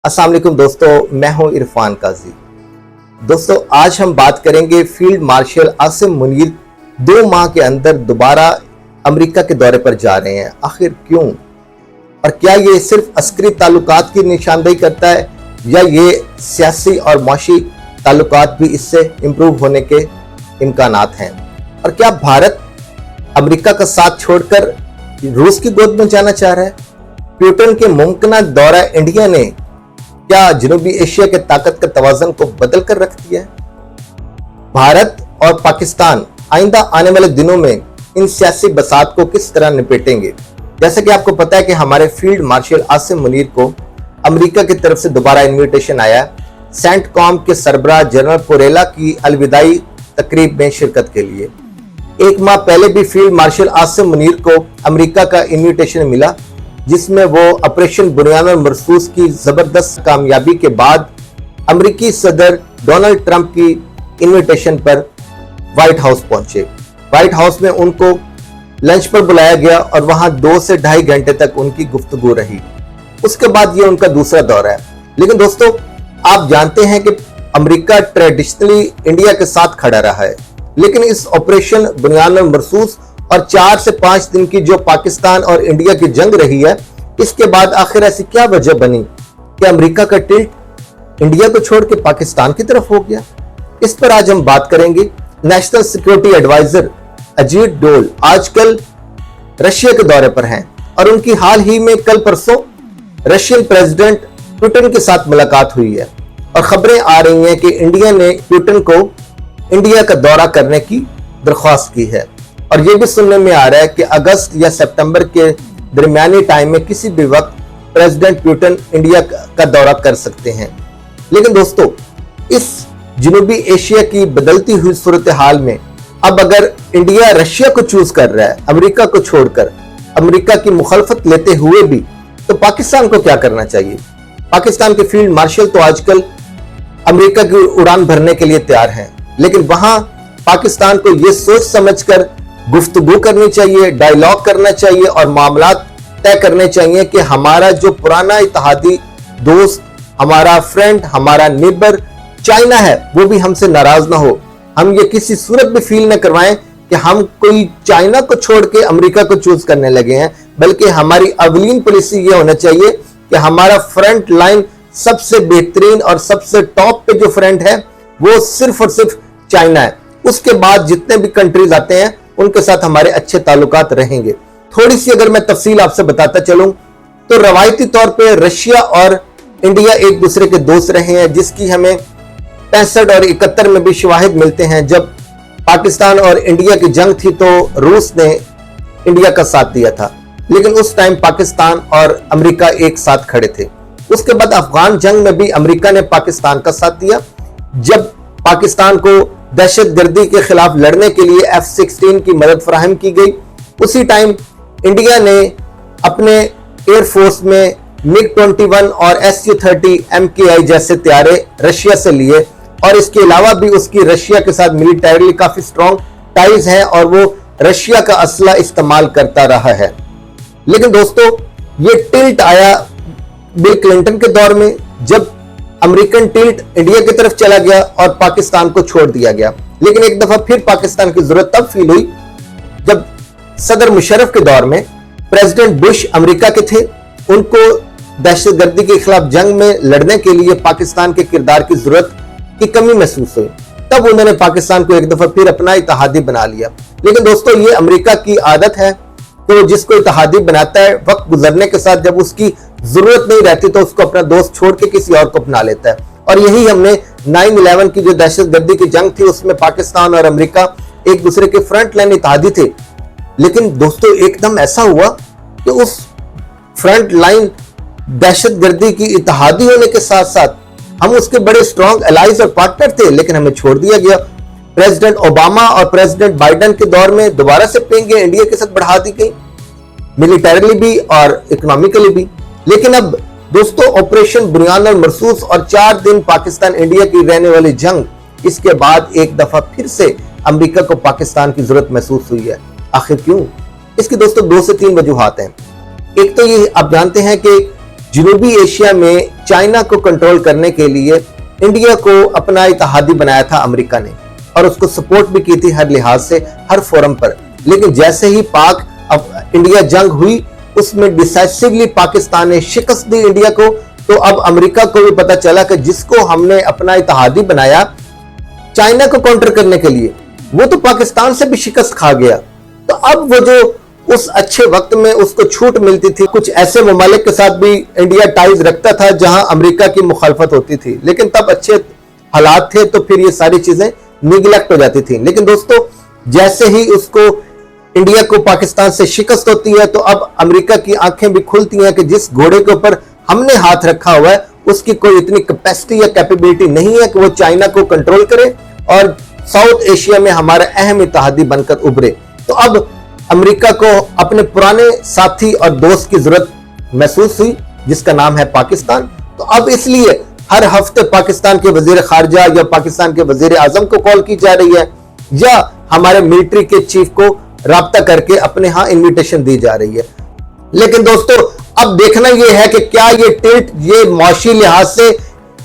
अस्सलाम वालेकुम दोस्तों, मैं हूं इरफान काजी। दोस्तों, आज हम बात करेंगे फील्ड मार्शल आसिम मुनीर 2 माह के अंदर दोबारा अमेरिका के दौरे पर जा रहे हैं। आखिर क्यों और क्या ये सिर्फ अस्करी ताल्लुकात की निशानदेही करता है या ये सियासी और माशी ताल्लुकात भी इससे इम्प्रूव होने के इम्कानात हैं? और क्या भारत अमेरिका का साथ छोड़कर रूस की गोद में जाना चाह रहा है? प्यूटन के मुमकिन दौरा इंडिया ने क्या जनूबी एशिया के ताकत के तवाज़ुन को बदल कर रख दिया है? भारत और पाकिस्तान आइंदा आने वाले दिनों में इन सियासी बसात को किस तरह निपटेंगे? जैसे कि आपको पता है कि हमारे फील्ड मार्शल आसिम मुनीर को अमेरिका की तरफ से दोबारा इन्विटेशन आया सेंटकॉम के सरबराह जनरल पोरेला की अलविदाई तकरीब में शिरकत के लिए। 1 माह पहले भी फील्ड मार्शल आसिम मुनीर को अमेरिका का इन्विटेशन मिला, जिसमें वो ऑपरेशन बुनियाद मरसूस की जबरदस्त कामयाबी के बाद अमेरिकी सदर डोनाल्ड ट्रंप की इन्विटेशन पर व्हाइट हाउस पहुंचे। व्हाइट हाउस में उनको लंच पर बुलाया गया और वहां 2 से ढाई घंटे तक उनकी गुफ्तगू रही। उसके बाद ये उनका दूसरा दौरा है। लेकिन दोस्तों, आप जानते हैं कि अमेरिका ट्रेडिशनली इंडिया के साथ खड़ा रहा है, लेकिन इस ऑपरेशन बुनियाद मरसूस और 4 से 5 दिन की जो पाकिस्तान और इंडिया की जंग रही है, इसके बाद आखिर ऐसी क्या वजह बनी कि अमेरिका का टिल्ट इंडिया को छोड़ के पाकिस्तान की तरफ हो गया? इस पर आज हम बात करेंगे। नेशनल सिक्योरिटी एडवाइजर अजीत डोल आजकल रशिया के दौरे पर हैं और उनकी हाल ही में कल परसों रशियन प्रेसिडेंट पुतिन के साथ मुलाकात हुई है और खबरें आ रही हैं कि इंडिया ने पुतिन को इंडिया का दौरा करने की दरख्वास्त की है और यह भी सुनने में आ रहा है कि अगस्त या सितंबर के दरमियानी टाइम में किसी भी वक्त प्रेसिडेंट पुतिन इंडिया का दौरा कर सकते हैं। लेकिन दोस्तों, इस जनूबी एशिया की बदलती हुई सूरत हाल में अब अगर इंडिया रशिया को चूज कर रहा है अमेरिका को छोड़कर, अमेरिका की मुखालफत लेते हुए भी, तो पाकिस्तान को क्या करना चाहिए? पाकिस्तान के फील्ड मार्शल तो आजकल अमेरिका की उड़ान भरने के लिए तैयार हैं, लेकिन वहां पाकिस्तान को यह सोच समझकर गुफ्तगू करनी चाहिए, डायलॉग करना चाहिए और मामला तय करने चाहिए कि हमारा जो पुराना इत्तेहादी दोस्त, हमारा फ्रेंड, हमारा नेबर चाइना है, वो भी हमसे नाराज ना हो। हम ये किसी सूरत भी फील न करवाएं कि हम कोई चाइना को छोड़ के अमेरिका को चूज करने लगे हैं, बल्कि हमारी अवलीन पॉलिसी ये होना चाहिए कि हमारा फ्रंट लाइन सबसे बेहतरीन और सबसे टॉप पे जो फ्रेंड है वो सिर्फ और सिर्फ चाइना है। उसके बाद जितने भी कंट्रीज आते हैं उनके साथ हमारे अच्छे ताल्लुकात रहेंगे। थोड़ी सी अगर मैं तफसील आपसे बताता चलूं तो रवायती तौर पे रशिया और इंडिया एक दूसरे के दोस्त रहे हैं, जिसकी हमें 65 और 71 में भी शवाहिद मिलते हैं। जब पाकिस्तान और इंडिया की जंग थी तो रूस ने इंडिया का साथ दिया था, लेकिन उस टाइम पाकिस्तान और अमेरिका एक साथ खड़े थे। उसके बाद अफगान जंग में भी अमेरिका ने पाकिस्तान का साथ दिया। जब पाकिस्तान को दहशतगर्दी के खिलाफ लड़ने के लिए F-16 की मदद फराहम की गई, उसी टाइम इंडिया ने अपने एयरफोर्स में MiG-21 और Su-30 MKI जैसे तैयारे रशिया से लिए और इसके अलावा भी उसकी रशिया के साथ मिलिटरीली काफी स्ट्रॉन्ग टाइज हैं और वो रशिया का असला इस्तेमाल करता रहा है। लेकिन दोस्तों, ये टिल्ट आया बिल क्लिंटन के दौर में, जब अमेरिकन टिल्ट इंडिया की तरफ चला गया और पाकिस्तान को छोड़ दिया गया। लेकिन एक दफा फिर पाकिस्तान की जरूरत तब फील हुई जब सदर मुशर्रफ के दौर में प्रेसिडेंट बुश अमेरिका के थे। उनको दहशतगर्दी के खिलाफ जंग में लड़ने के लिए पाकिस्तान के किरदार की जरूरत की कमी महसूस हुई। तब उन्होंने पाकिस्तान को एक दफा फिर अपना इत्तेहादी बना लिया। लेकिन दोस्तों, ये अमेरिका की आदत है कि वो जिसको इत्तेहादी बनाता है, वक्त गुजरने के साथ जब उसकी जरूरत नहीं रहती तो उसको अपना दोस्त छोड़ के किसी और को अपना लेता है। और यही हमने 9/11 की जो दहशतगर्दी की जंग थी उसमें पाकिस्तान और अमेरिका एक दूसरे के फ्रंट लाइन इत्तेहादी थे। लेकिन दोस्तों, एकदम ऐसा हुआ कि उस फ्रंट लाइन दहशतगर्दी की इत्तेहादी होने के साथ साथ हम उसके बड़े स्ट्रॉन्ग एलाइज और पार्टनर थे, लेकिन हमें छोड़ दिया गया। प्रेसिडेंट ओबामा और प्रेसिडेंट बाइडेन के दौर में दोबारा से पेंगे इंडिया के साथ बढ़ा दी गई, मिलिटरीली भी और इकोनॉमिकली भी। लेकिन अब दोस्तों, ऑपरेशन बुनियाद मरसूस और 4 दिन पाकिस्तान इंडिया की रहने वाली जंग, इसके बाद एक दफा फिर से अमेरिका को पाकिस्तान की जरूरत महसूस हुई है। आखिर क्यों? इसकी दोस्तों 2 से 3 वजूहात हैं। एक तो ये आप जानते हैं कि जनूबी एशिया में चाइना को कंट्रोल करने के लिए इंडिया को अपना इत्तेहादी बनाया था अमेरिका ने, और उसको सपोर्ट भी की थी हर लिहाज से, हर फोरम पर। लेकिन जैसे ही पाक अब इंडिया जंग हुई, उसमें डिसाइसिवली पाकिस्तान ने शिकस्त दी इंडिया को। तो अब अमेरिका को भी पता चला कि जिसको हमने अपना इत्तेहादी बनाया चाइना को काउंटर करने के लिए, वो तो पाकिस्तान से भी शिकस्त खा गया। तो अब वो जो उस अच्छे वक्त में उसको छूट मिलती थी, कुछ ऐसे ममालिक के साथ भी इंडिया टाइज रखता था जहां अमेरिका की मुखालफत होती थी, लेकिन तब अच्छे हालात थे, तो फिर ये सारी चीजें निगलेक्ट हो जाती थी। लेकिन दोस्तों, जैसे ही उसको इंडिया को पाकिस्तान से शिकस्त होती है, तो अब अमेरिका की आंखें भी खुलती हैं कि जिस घोड़े के ऊपर हमने हाथ रखा हुआ है उसकी कोई इतनी कैपेसिटी या कैपेबिलिटी नहीं है कि वो चाइना को कंट्रोल करे और साउथ एशिया में हमारा अहम इत्तेहादी बनकर उभरे। तो अब अमेरिका को अपने पुराने साथी और दोस्त की जरूरत महसूस हुई, जिसका नाम है पाकिस्तान। तो अब इसलिए हर हफ्ते पाकिस्तान के वजीर खारजा या पाकिस्तान के वजीर आजम को कॉल की जा रही है, या हमारे मिलिट्री के चीफ को राब्ता करके अपने यहां इन्विटेशन दी जा रही है। लेकिन दोस्तों, अब देखना यह है कि क्या ये टिल्ट ये मुआशी लिहाज से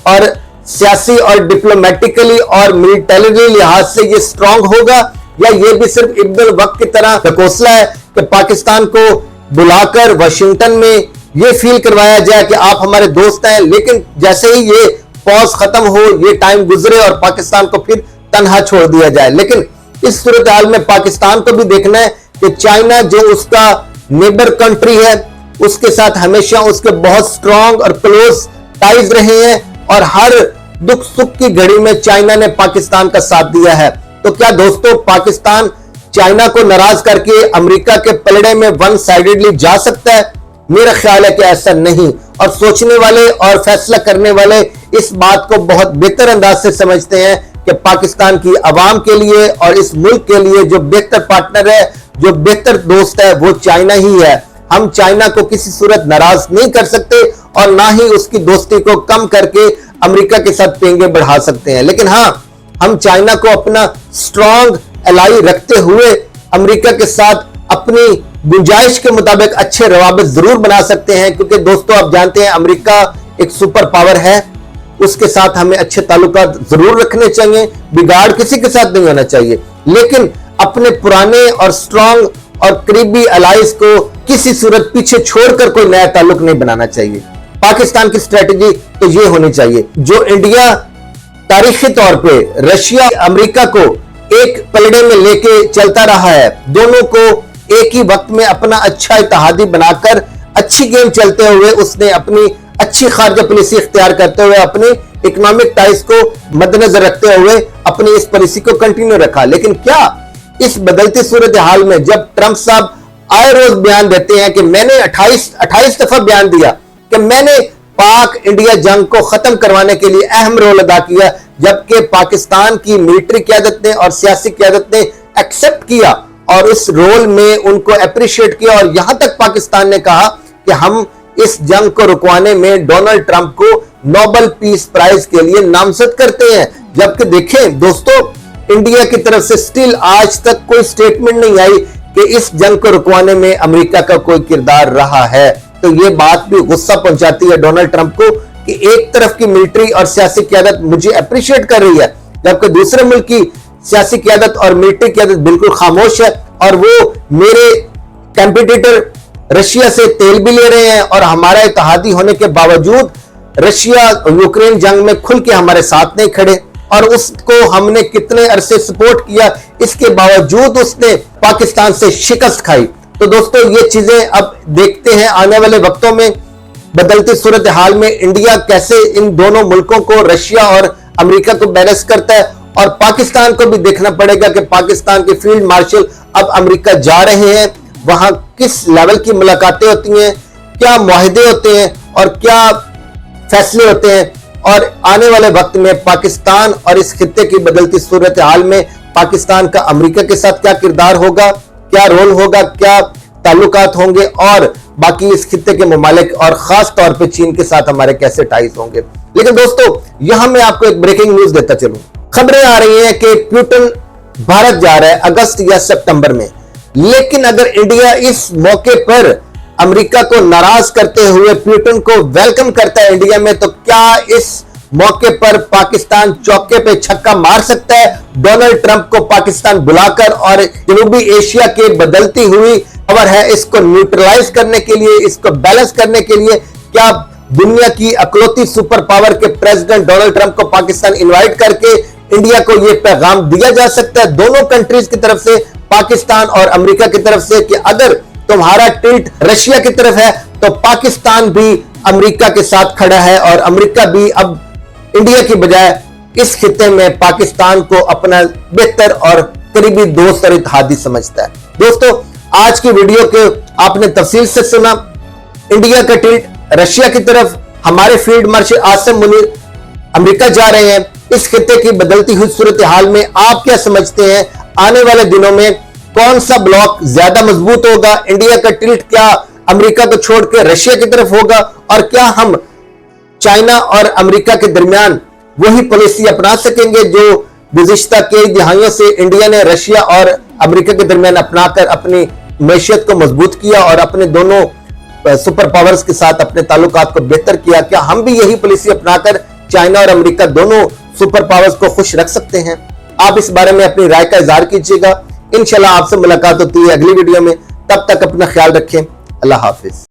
और सियासी और डिप्लोमेटिकली और मिलिटरी लिहाज से ये स्ट्रांग होगा, या ये भी सिर्फ इब्न वक्त की तरह ढकोसला है कि पाकिस्तान को बुलाकर वाशिंगटन में ये फील करवाया जाए कि आप हमारे दोस्त हैं, लेकिन जैसे ही ये पॉज खत्म हो, ये टाइम गुजरे और पाकिस्तान को फिर तनहा छोड़ दिया जाए। लेकिन इस सूरत हाल में पाकिस्तान को भी देखना है कि चाइना जो उसका नेबर कंट्री है, उसके साथ हमेशा उसके बहुत स्ट्रांग और क्लोज टाइज रहे हैं, और हर दुख सुख की घड़ी में चाइना ने पाकिस्तान का साथ दिया है। तो क्या दोस्तों, पाकिस्तान चाइना को नाराज करके अमेरिका के पलड़े में वन साइडेडली जा सकता है? मेरा ख्याल है कि ऐसा नहीं, और सोचने वाले और फैसला करने वाले इस बात को बहुत बेहतर अंदाज से समझते हैं कि पाकिस्तान की आवाम के लिए और इस मुल्क के लिए जो बेहतर पार्टनर है, जो बेहतर दोस्त है, वो चाइना ही है। हम चाइना को किसी सूरत नाराज नहीं कर सकते और ना ही उसकी दोस्ती को कम करके अमेरिका के साथ पेंगे बढ़ा सकते हैं। लेकिन हाँ, हम चाइना को अपना स्ट्रांग एलाई रखते हुए अमेरिका के साथ अपनी गुंजाइश के मुताबिक अच्छे रवाबित जरूर बना सकते हैं, क्योंकि दोस्तों आप जानते हैं अमेरिका एक सुपर पावर है, उसके साथ हमें अच्छे ताल्लुकात जरूर रखने चाहिए, बिगाड़ किसी के साथ नहीं होना चाहिए, लेकिन अपने पुराने और स्ट्रांग और करीबी अलाइज को किसी सूरत पीछे छोड़कर कोई नया ताल्लुक नहीं बनाना चाहिए। पाकिस्तान की स्ट्रेटेजी तो ये होनी चाहिए, जो इंडिया तारीखी तौर पे रशिया अमेरिका को एक पलड़े में लेके चलता रहा है, दोनों को एक ही वक्त में अपना अच्छा इत्तेहादी बनाकर अच्छी गेम चलते हुए उसने अपनी अच्छी खारजा पॉलिसी इख्तियार करते हुए अपने इकोनॉमिक टाइज को मद्देनजर रखते हुए अपनी इस पॉलिसी को कंटिन्यू रखा। लेकिन क्या इस बदलती सूरत हाल में, जब ट्रंप साहब आए रोज बयान देते हैं कि मैंने 28 दफा बयान दिया कि मैंने पाक इंडिया जंग को खत्म करवाने के लिए अहम रोल अदा किया, जबकि पाकिस्तान की मिलिट्री क़यादत ने और सियासी क़यादत ने एक्सेप्ट किया और उस रोल में उनको अप्रिशिएट किया, और यहां तक पाकिस्तान ने कहा कि हम इस जंग को रुकवाने में डोनाल्ड ट्रंप को नोबेल पीस प्राइज के लिए नामजद करते हैं। जबकि देखें दोस्तों, इंडिया की तरफ से स्टिल आज तक कोई स्टेटमेंट नहीं आई कि इस जंग को रुकवाने में अमेरिका का कोई किरदार रहा है। तो ये बात भी गुस्सा पहुंचाती है डोनाल्ड ट्रंप को कि एक तरफ की मिलिट्री और सियासी क़यादत मुझे अप्रिशिएट कर रही है, जबकि दूसरे मुल्क की सियासी क़यादत और मिलिट्री क़यादत बिल्कुल खामोश है, और वो मेरे कंपटीटर रशिया से तेल भी ले रहे हैं, और हमारा इत्तेहादी होने के बावजूद रशिया यूक्रेन जंग में खुल के हमारे साथ नहीं खड़े, और उसको हमने कितने अरसे सपोर्ट किया, इसके बावजूद उसने पाकिस्तान से शिकस्त खाई। तो दोस्तों, ये चीजें अब देखते हैं आने वाले वक्तों में बदलती सूरत हाल में इंडिया कैसे इन दोनों मुल्कों को, रशिया और अमेरिका को बैलेंस करता है, और पाकिस्तान को भी देखना पड़ेगा कि पाकिस्तान के फील्ड मार्शल अब अमेरिका जा रहे हैं, वहां किस लेवल की मुलाकातें होती हैं, क्या मुआहदे होते हैं और क्या फैसले होते हैं, और आने वाले वक्त में पाकिस्तान और इस खित्ते की बदलती सूरत हाल में पाकिस्तान का अमेरिका के साथ क्या किरदार होगा, क्या रोल होगा, क्या ताल्लुकात होंगे, और बाकी इस खित्ते के ममालिक और खास तौर पे चीन के साथ हमारे कैसे टाइज होंगे। लेकिन दोस्तों, यहां मैं आपको एक ब्रेकिंग न्यूज देता चलूं। खबरें आ रही हैं कि पुतिन भारत जा रहा है अगस्त या सितंबर में, लेकिन अगर इंडिया इस मौके पर अमेरिका को नाराज करते हुए पुतिन को वेलकम करता है इंडिया में, तो क्या इस मौके पर पाकिस्तान चौके पे छक्का मार सकता है? डोनाल्ड ट्रंप को पाकिस्तान बुलाकर और जनूबी एशिया के बदलती हुई पावर है इसको न्यूट्रलाइज करने के लिए, इसको बैलेंस करने के लिए क्या दुनिया की अकलौती सुपर पावर के प्रेसिडेंट डोनाल्ड ट्रंप को पाकिस्तान इनवाइट करके इंडिया को यह पैगाम दिया जा सकता है दोनों कंट्रीज की तरफ से, पाकिस्तान और अमेरिका की तरफ से, कि अगर तुम्हारा टिल्ट रशिया की तरफ है तो पाकिस्तान भी अमेरिका के साथ खड़ा है और अमेरिका भी अब इंडिया की बजाय इस खिते में पाकिस्तान को अपना बेहतर और करीबी दोस्त और इत्तेहादी समझता है। दोस्तों, आज की वीडियो के आपने तफसील से सुना, इंडिया का टिल्ट रशिया की तरफ, हमारे field marshal Asim Munir America जा रहे हैं। इस खिते की बदलती हुई सूरत हाल में आप क्या समझते हैं? आने वाले दिनों में कौन सा ब्लॉक ज्यादा मजबूत होगा? इंडिया का टिल्ट क्या अमेरिका को छोड़ के रशिया की तरफ होगा? और क्या हम चाइना और अमेरिका के दरमियान वही पॉलिसी अपना सकेंगे जो गुज़िश्ता कई दिहाइयों से इंडिया ने रशिया और अमेरिका के दरमियान अपनाकर अपनी मैशियत को मजबूत किया और अपने दोनों सुपर पावर्स के साथ अपने ताल्लुकात को बेहतर किया? क्या हम भी यही पॉलिसी अपनाकर चाइना और अमेरिका दोनों सुपर पावर्स को खुश रख सकते हैं? आप इस बारे में अपनी राय का इजहार कीजिएगा। इंशाल्लाह आपसे मुलाकात होती है अगली वीडियो में। तब तक अपना ख्याल रखें। अल्लाह हाफिज।